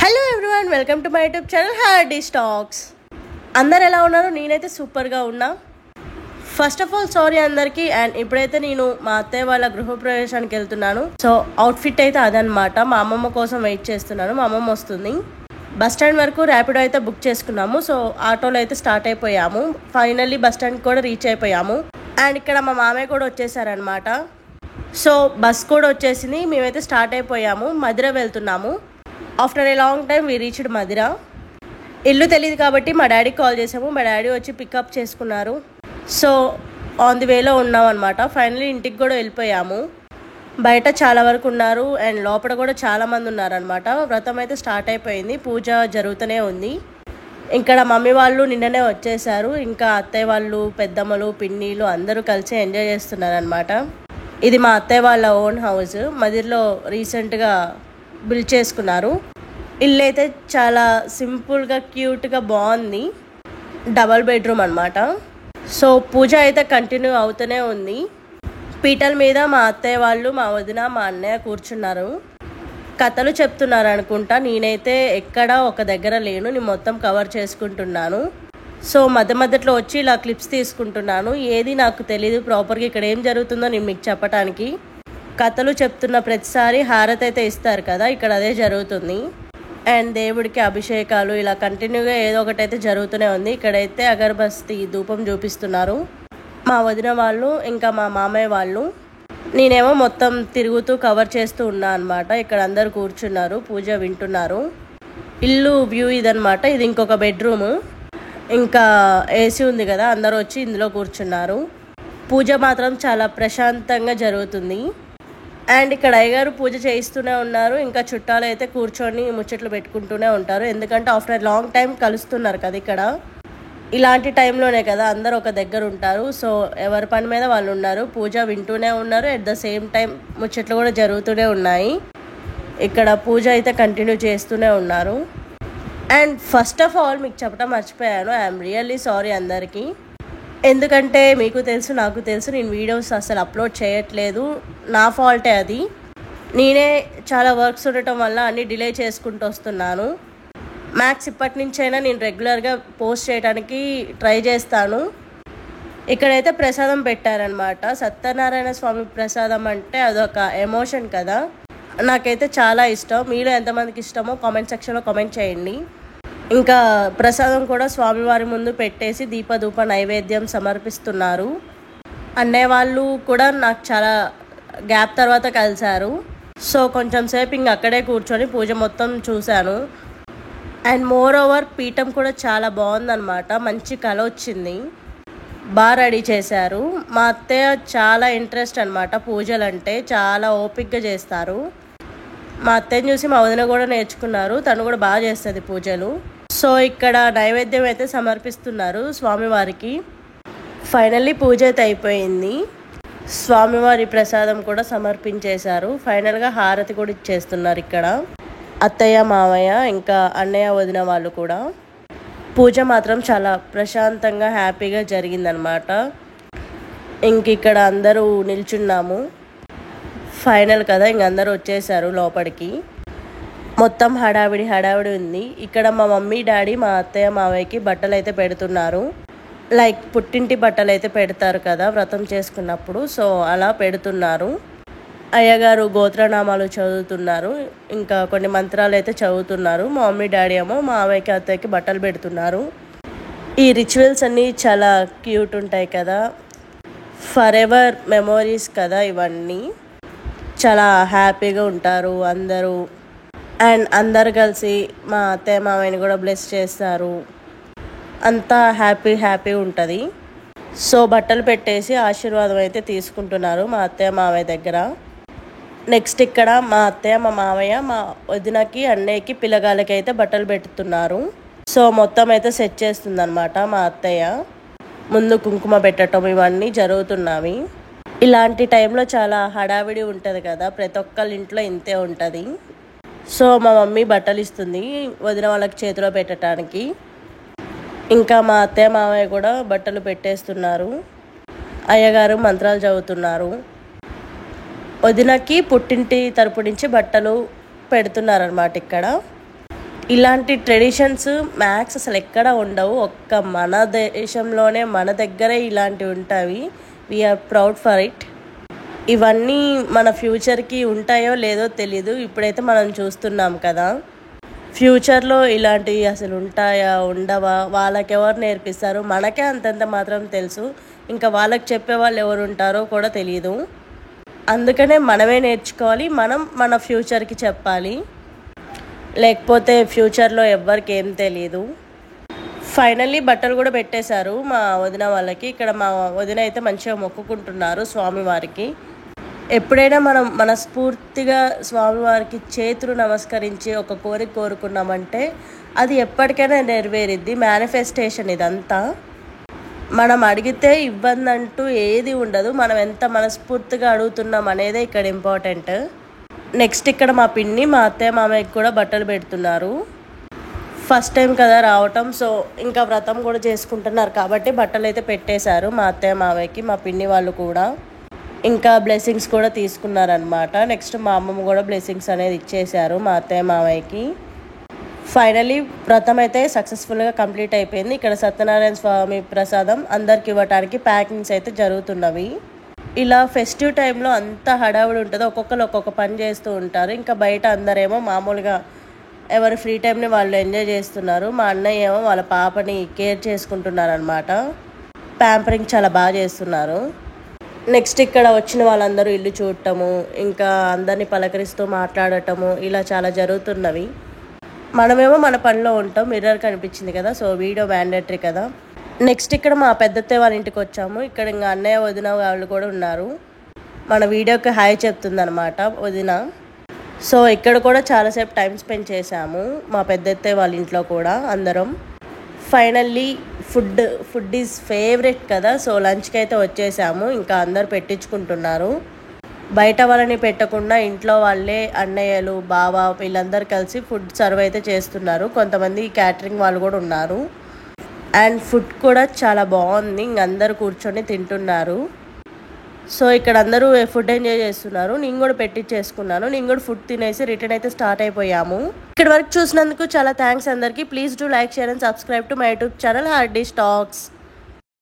Hello everyone, welcome to my YouTube channel Hardy Stocks. అందరు ఎలా ఉన్నారు? నేనైతే సూపర్గా ఉన్నా. ఫస్ట్ ఆఫ్ ఆల్ సారీ అందరికీ. అండ్ ఇప్పుడైతే నేను మా అత్తయ్య వాళ్ళ గృహప్రవేశానికి వెళ్తున్నాను. సో అవుట్ఫిట్ అయితే అదనమాట. మా అమ్మమ్మ కోసం వెయిట్ చేస్తున్నాను. మా అమ్మమ్మ వస్తుంది. బస్ స్టాండ్ వరకు ర్యాపిడో అయితే బుక్ చేసుకున్నాము. సో ఆటోలో అయితే స్టార్ట్ అయిపోయాము. ఫైనల్లీ బస్ స్టాండ్ కూడా రీచ్ అయిపోయాము. అండ్ ఇక్కడ మా మామయ్య కూడా వచ్చేసారనమాట. సో బస్ కూడా వచ్చేసింది. మేమైతే స్టార్ట్ అయిపోయాము. మధిర వెళ్తున్నాము. After a long time we reached Madhira. ఇల్లు తెలియదు కాబట్టి మా డాడీకి కాల్ చేసాము. మా డాడీ వచ్చి పికప్ చేసుకున్నారు. సో ఆన్ ది వేలో ఉన్నాం అనమాట. ఫైనల్లీ ఇంటికి కూడా వెళ్ళిపోయాము. బయట చాలా వరకు ఉన్నారు అండ్ లోపల కూడా చాలామంది ఉన్నారనమాట. వ్రతం అయితే స్టార్ట్ అయిపోయింది. పూజ జరుగుతూనే ఉంది. ఇక్కడ మమ్మీ వాళ్ళు నిన్ననే వచ్చేసారు. ఇంకా అత్తయ్య వాళ్ళు, పెద్దమ్మలు, పిన్నీలు అందరూ కలిసి ఎంజాయ్ చేస్తున్నారనమాట. ఇది మా అత్తయ్య వాళ్ళ ఓన్ హౌస్. మధిరలో రీసెంట్గా బిల్డ్ చేసుకున్నారు. ఇల్లు అయితే చాలా సింపుల్గా క్యూట్గా బాగుంది. డబల్ బెడ్రూమ్ అనమాట. సో పూజ అయితే కంటిన్యూ అవుతూనే ఉంది. పీటల మీద మా అత్తయ్య వాళ్ళు, మా వదిన, మా అన్నయ్య కూర్చున్నారు. కథలు చెప్తున్నారు అనుకుంటా. నేనైతే ఎక్కడ ఒక దగ్గర లేను. నేను మొత్తం కవర్ చేసుకుంటున్నాను. సో మధ్యలో వచ్చి ఇలా క్లిప్స్ తీసుకుంటున్నాను. ఏది నాకు తెలీదు ప్రాపర్గా ఇక్కడ ఏం జరుగుతుందో నేను మీకు చెప్పడానికి. కథలు చెప్తున్న ప్రతిసారి హారతి అయితే ఇస్తారు కదా, ఇక్కడ అదే జరుగుతుంది. అండ్ దేవుడికి అభిషేకాలు ఇలా కంటిన్యూగా ఏదో ఒకటి అయితే జరుగుతూనే ఉంది. ఇక్కడైతే అగరబత్తి ధూపం చూపిస్తున్నారు మా వదిన వాళ్ళు, ఇంకా మా మామయ్య వాళ్ళు. నేనేమో మొత్తం తిరుగుతూ కవర్ చేస్తూ ఉన్నా అనమాట. ఇక్కడ అందరు కూర్చున్నారు, పూజ వింటున్నారు. ఇల్లు వ్యూ ఇదనమాట. ఇది ఇంకొక బెడ్రూము. ఇంకా ఏసీ ఉంది కదా, అందరూ వచ్చి ఇందులో కూర్చున్నారు. పూజ మాత్రం చాలా ప్రశాంతంగా జరుగుతుంది. అండ్ ఇక్కడ అయ్యగారు పూజ చేయిస్తూనే ఉన్నారు. ఇంకా చుట్టాలు అయితే కూర్చొని ముచ్చట్లు పెట్టుకుంటూనే ఉంటారు. ఎందుకంటే ఆఫ్టర్ లాంగ్ టైం కలుస్తున్నారు కదా ఇక్కడ. ఇలాంటి టైంలోనే కదా అందరు ఒక దగ్గర ఉంటారు. సో ఎవరి పని మీద వాళ్ళు ఉన్నారు. పూజ వింటూనే ఉన్నారు. అట్ ద సేమ్ టైం ముచ్చట్లు కూడా జరుగుతూనే ఉన్నాయి. ఇక్కడ పూజ అయితే కంటిన్యూ చేస్తూనే ఉన్నారు. అండ్ ఫస్ట్ ఆఫ్ ఆల్ మీకు చెప్పడం మర్చిపోయాను. ఐఎమ్ రియల్లీ సారీ అందరికీ. ఎందుకంటే మీకు తెలుసు, నాకు తెలుసు, నేను వీడియోస్ అసలు అప్లోడ్ చేయట్లేదు. నా ఫాల్టే అది. నేనే చాలా వర్క్స్ ఉండటం వల్ల అన్నీ డిలే చేసుకుంటూ వస్తున్నాను. మ్యాక్స్ ఇప్పటి నుంచైనా నేను రెగ్యులర్గా పోస్ట్ చేయడానికి ట్రై చేస్తాను. ఇక్కడైతే ప్రసాదం పెట్టారనమాట. సత్యనారాయణ స్వామి ప్రసాదం అంటే అదొక ఎమోషన్ కదా. నాకైతే చాలా ఇష్టం. మీలో ఎంతమందికి ఇష్టమో కామెంట్ సెక్షన్లో కామెంట్ చేయండి. ఇంకా ప్రసాదం కూడా స్వామివారి ముందు పెట్టేసి దీపధూప నైవేద్యం సమర్పిస్తున్నారు. అన్నయ్య వాళ్ళు కూడా నాకు చాలా గ్యాప్ తర్వాత కలిశారు. సో కొంచెం సేపు ఇంక అక్కడే కూర్చొని పూజ మొత్తం చూశాను. అండ్ మోర్ ఓవర్ పీఠం కూడా చాలా బాగుందన్నమాట. మంచి కళ వచ్చింది. బాగా రెడీ చేశారు. మా అత్తయ్య చాలా ఇంట్రెస్ట్ అనమాట. పూజలు అంటే చాలా ఓపిక్గా చేస్తారు. మా అత్తయ్యని చూసి మా వదిన కూడా నేర్చుకున్నారు. తను కూడా బాగా చేస్తుంది పూజలు. సో ఇక్కడ నైవేద్యం అయితే సమర్పిస్తున్నారు స్వామివారికి. ఫైనల్లీ పూజ అయితే అయిపోయింది. స్వామివారి ప్రసాదం కూడా సమర్పించేశారు. ఫైనల్గా హారతి కూడా ఇచ్చేస్తున్నారు ఇక్కడ అత్తయ్య, మామయ్య, ఇంకా అన్నయ్య, వదిన వాళ్ళు కూడా. పూజ మాత్రం చాలా ప్రశాంతంగా హ్యాపీగా జరిగిందనమాట. ఇంక ఇక్కడ అందరూ నిల్చున్నాము. ఫైనల్ కదా, ఇంక అందరూ వచ్చేసారు లోపలికి. మొత్తం హడావిడి ఉంది. ఇక్కడ మా మమ్మీ, డాడీ, మా అత్తయ్య, మావయ్యకి బట్టలు అయితే పెడుతున్నారు. లైక్ పుట్టింటి బట్టలు అయితే పెడతారు కదా వ్రతం చేసుకున్నప్పుడు. సో అలా పెడుతున్నారు. అయ్యగారు గోత్రనామాలు చదువుతున్నారు. ఇంకా కొన్ని మంత్రాలు అయితే చదువుతున్నారు. మా మమ్మీ, డాడీ ఏమో మావయ్యకి, అత్తయ్యకి బట్టలు పెడుతున్నారు. ఈ రిచువల్స్ అన్నీ చాలా క్యూట్ ఉంటాయి కదా. ఫర్ ఎవర్ మెమోరీస్ కదా ఇవన్నీ. చాలా హ్యాపీగా ఉంటారు అందరూ. అండ్ అందరు కలిసి మా అత్తయ్య, మామయ్యని కూడా బ్లెస్ చేస్తారు. అంతా హ్యాపీ ఉంటుంది. సో బట్టలు పెట్టేసి ఆశీర్వాదం అయితే తీసుకుంటున్నారు మా అత్తయ్య, మామయ్య దగ్గర. నెక్స్ట్ ఇక్కడ మా అత్తయ్య, మా మామయ్య, మా వదినకి, అన్నయ్యకి, పిల్లగాళ్ళకి అయితే బట్టలు పెడుతున్నారు. సో మొత్తం అయితే సెట్ చేస్తుంది అనమాట మా అత్తయ్య. ముందు కుంకుమ పెట్టడం ఇవన్నీ జరుగుతున్నవి. ఇలాంటి టైంలో చాలా హడావిడి ఉంటుంది కదా. ప్రతి ఒక్కళ్ళ ఇంట్లో ఇంతే ఉంటుంది. సో మా మమ్మీ బట్టలు ఇస్తుంది వదిన వాళ్ళకి చేతిలో పెట్టడానికి. ఇంకా మా అత్తయ్య, మామయ్య కూడా బట్టలు పెట్టేస్తున్నారు. అయ్యగారు మంత్రాలు చదువుతున్నారు. వదినకి పుట్టింటి తరపు నుంచి బట్టలు పెడుతున్నారనమాట ఇక్కడ. ఇలాంటి ట్రెడిషన్స్ మ్యాక్స్ అసలు ఎక్కడ ఉండవు. ఒక్క మన దేశంలోనే మన దగ్గరే ఇలాంటివి ఉంటాయి. We are proud for it. ఇవన్నీ మన ఫ్యూచర్కి ఉంటాయో లేదో తెలీదు. ఇప్పుడైతే మనం చూస్తున్నాం కదా. ఫ్యూచర్లో ఇలాంటివి అసలు ఉంటాయా ఉండవా, వాళ్ళకెవరు నేర్పిస్తారు, మనకే అంతంత మాత్రం తెలుసు. ఇంకా వాళ్ళకి చెప్పే వాళ్ళు ఎవరు ఉంటారో కూడా తెలియదు. అందుకనే మనమే నేర్చుకోవాలి, మనం మన ఫ్యూచర్కి చెప్పాలి. లేకపోతే ఫ్యూచర్లో ఎవ్వరికి ఏం తెలియదు. ఫైనల్లీ బట్టలు కూడా పెట్టేశారు మా వదిన వాళ్ళకి. ఇక్కడ మా వదిన అయితే మంచిగా మొక్కుకుంటున్నారు స్వామివారికి. ఎప్పుడైనా మనం మనస్ఫూర్తిగా స్వామివారికి చేతులు నమస్కరించి ఒక కోరిక కోరుకున్నామంటే అది ఎప్పటికైనా నెరవేరిద్ది. మేనిఫెస్టేషన్ ఇదంతా. మనం అడిగితే ఇబ్బంది అంటూ ఏది ఉండదు. మనం ఎంత మనస్ఫూర్తిగా అడుగుతున్నాం అనేదే ఇక్కడ ఇంపార్టెంట్. నెక్స్ట్ ఇక్కడ మా పిన్ని మా అత్తయ్య మామయ్యకి కూడా బట్టలు పెడుతున్నారు. ఫస్ట్ టైం కదా రావటం, సో ఇంకా వ్రతం కూడా చేసుకుంటున్నారు కాబట్టి బట్టలు అయితే పెట్టేశారు మా అత్తయ్య మామయ్యకి. మా పిన్ని వాళ్ళు కూడా ఇంకా బ్లెస్సింగ్స్ కూడా తీసుకున్నారనమాట. నెక్స్ట్ మా అమ్మమ్మ కూడా బ్లెస్సింగ్స్ అనేది ఇచ్చేశారు మా అత్తయ్య మామయ్యకి. ఫైనలీ వ్రతం అయితే సక్సెస్ఫుల్గా కంప్లీట్ అయిపోయింది. ఇక్కడ సత్యనారాయణ స్వామి ప్రసాదం అందరికి ఇవ్వటానికి ప్యాకింగ్స్ అయితే జరుగుతున్నవి. ఇలా ఫెస్టివ్ టైంలో అంత హడావుడి ఉంటుంది. ఒక్కొక్కరు ఒక్కొక్క పని చేస్తూ ఉంటారు. ఇంకా బయట అందరేమో మామూలుగా ఎవరి ఫ్రీ టైంని వాళ్ళు ఎంజాయ్ చేస్తున్నారు. మా అన్నయ్య ఏమో వాళ్ళ పాపని కేర్ చేసుకుంటున్నారు అనమాట. ప్యాంపరింగ్ చాలా బాగా చేస్తున్నారు. నెక్స్ట్ ఇక్కడ వచ్చిన వాళ్ళందరూ ఇల్లు చూడటము, ఇంకా అందరినీ పలకరిస్తూ మాట్లాడటము, ఇలా చాలా జరుగుతున్నవి. మనమేమో మన పనిలో ఉంటాం. మిర్రర్ కనిపించింది కదా, సో వీడియో మ్యాండేటరీ కదా. నెక్స్ట్ ఇక్కడ మా పెద్దత్తయ్య వాళ్ళ ఇంటికి వచ్చాము. ఇక్కడ ఇంకా అన్నయ్య వదిన వాళ్ళు కూడా ఉన్నారు. మన వీడియోకి హాయ్ చెప్తుంది అనమాట వదిన. సో ఇక్కడ కూడా చాలాసేపు టైం స్పెండ్ చేశాము మా పెద్దత్తయ్య వాళ్ళ ఇంట్లో కూడా అందరం. ఫైనల్లీ ఫుడ్ ఈజ్ ఫేవరెట్ కదా, సో లంచ్కి అయితే వచ్చేసాము. ఇంకా అందరు పెట్టించుకుంటున్నారు. బయట వాళ్ళని పెట్టకుండా ఇంట్లో వాళ్ళే అన్నయ్యలు బావ వీళ్ళందరూ కలిసి ఫుడ్ సర్వ్ అయితే చేస్తున్నారు. కొంతమంది క్యాటరింగ్ వాళ్ళు కూడా ఉన్నారు. అండ్ ఫుడ్ కూడా చాలా బాగుంది. ఇంక అందరూ కూర్చొని తింటున్నారు. సో ఇక్కడ అందరూ ఫుడ్ ఎంజాయ్ చేస్తున్నారు. నేను కూడా పెట్టించేసుకున్నాను. నేను కూడా ఫుడ్ తినేసి రిటర్న్ అయితే స్టార్ట్ అయిపోయాము. ఇక్కడ వరకు చూసినందుకు చాలా థ్యాంక్స్ అందరికీ. Please do like, share and subscribe to my YouTube channel Hardy talks.